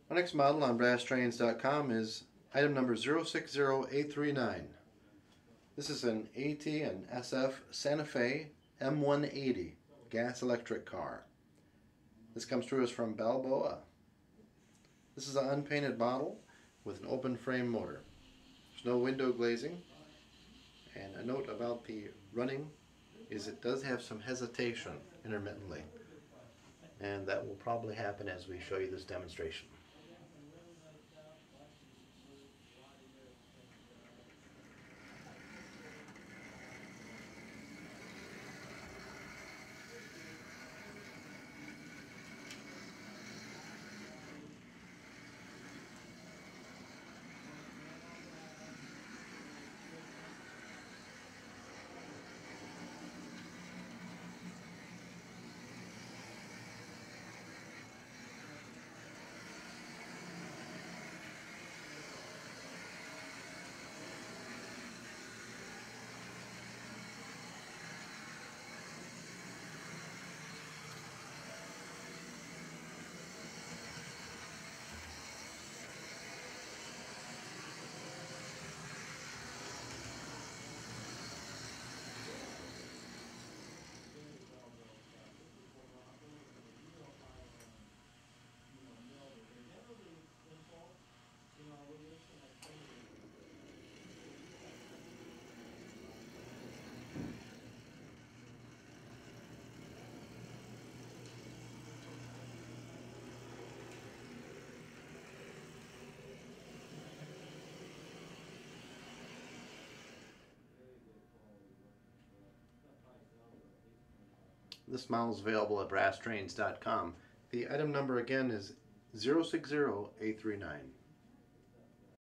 Our next model on BrassTrains.com is item number 060839. This is an AT and SF Santa Fe M-180 gas electric car. This comes to us from Balboa. This is an unpainted model with an open frame motor. There's no window glazing, and a note about the running is it does have some hesitation intermittently, and that will probably happen as we show you this demonstration. This model is available at BrassTrains.com. The item number again is 060839.